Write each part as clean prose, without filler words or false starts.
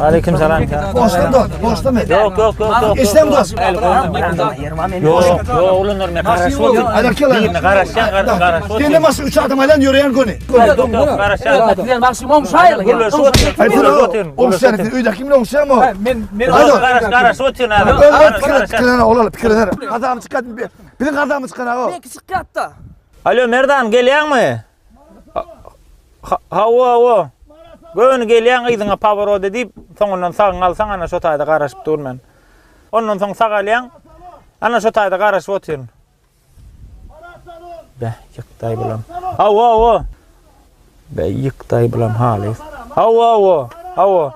Aleykümselam. Boşta dost, boşta mı? Yok. İstem dost. Yok, oğlunlar ne karışıyor? Alakalı. Karışan. Dene ması 3 adam aylan yürüyen koni. Yok, karışan. Maksimum şayla. On sene uyda kimin on sene mi? Karış oturuyor abi. Pikrene olalım, pikrene. Adam çıkat bir adam çıkana o. Peki sıkıntı. Alo Merdan geliyor mu? Ha. Göğünü geliyen ıydına pavaro deyip sonundan sağın alsan ana şu tayda karışıp durman. Ondan son sağ alayan ana şu tayda karışıp oturun. Be yıktay bulam. Ha. Be yıktay bulam halis. Ha.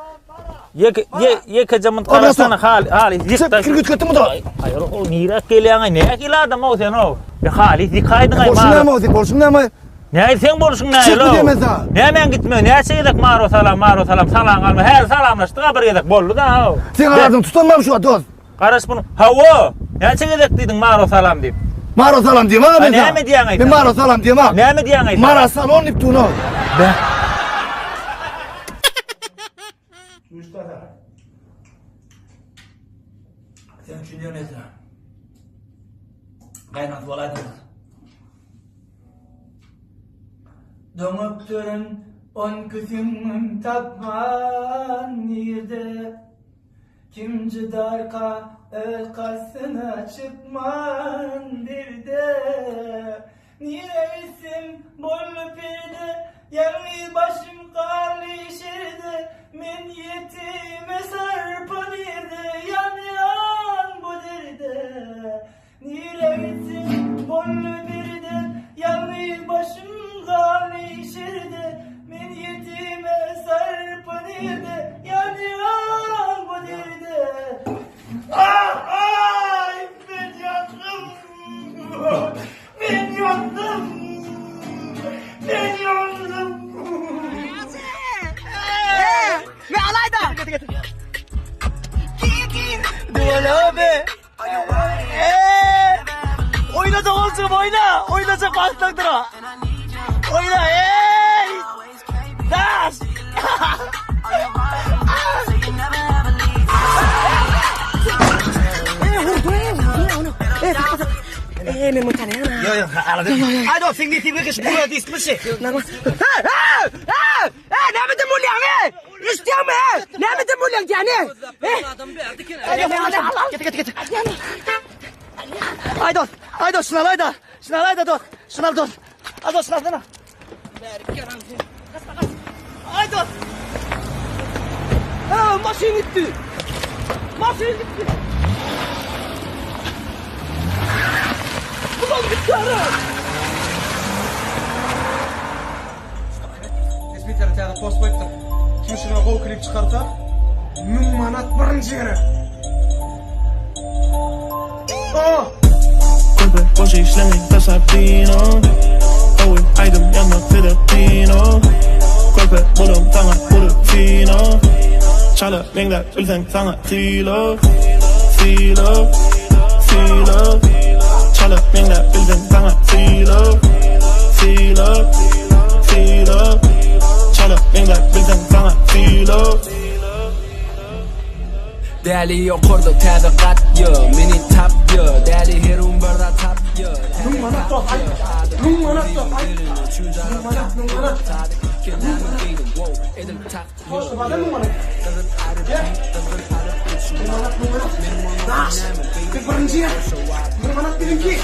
Yek camın karasana halis yıktay. Kirgüt kötü mü da? Hayır o nirak geliyen ay ne ki adam o sen o. Be halis yıkaydın ay Borçun ne mi? Ne sen borçun ne Çık lo? diyemez ha. Ne men gitmiyor. Ne şeydik maro salam salam alma. Her salamlaştık haber yedik bollu da o. Sen ağzın tutanmam şu dost. Karış bunu. Havo. Ne şeydik dedin maro salam deyip. Maro salam diyeyim ha ben. Ne mi diyen ay? Ben maro salam diyeyim ha. Ne mi diyen ay? Mara salon iptuno. Be. Sen düşünüyor musun? Kaynat olaydı. Dönüp durun on kızımın tapman yerde. Kimci darka arkasına çıkman dirde. Niyeysim bollu pirde, yanı başım karlı işirde. Men yetime sarpan yerde, yan bu dirde. Niyeysim bollu pirde, yanı başım karlı işirde. Men yetime sarpan yerde, yan bu dirde. Ay ben yandım. Ben yandım. Ne alayda? Duvala be. Oynayacak olsun oyna. Oynayacak bastakdır o. Oyna Daş. Ne mutane ana. Yok aladım. Hadi o sen gittin bir buraya dismişsin. Ne mi de mulyan İstiyor mu Ne mi de mulyan yani? Git. Haydi şunal haydi dost. Şunal dost. Hadi şunal dana. Haydi. Ha maşin gitti. Ulan gitti ara. Espitler tane post koydum. Kim şuna gol klip çıkartar? 1000 manat birinci yere. Körper boş işlemek da sapino. Oy aydım yanmak Filipino. Körper bulum sana bulu fino. Çala bengler ülsen sana silo. Çala bengler ülsen sana silo. Çala bengler ülsen sana silo. Değerli yok orada tədqiqat yo, meni tap yo. Değerli herum burada tap yo. Manat top ay. Manat. Postu bana manat. Daş. Bir birinci yer. Manat benimki.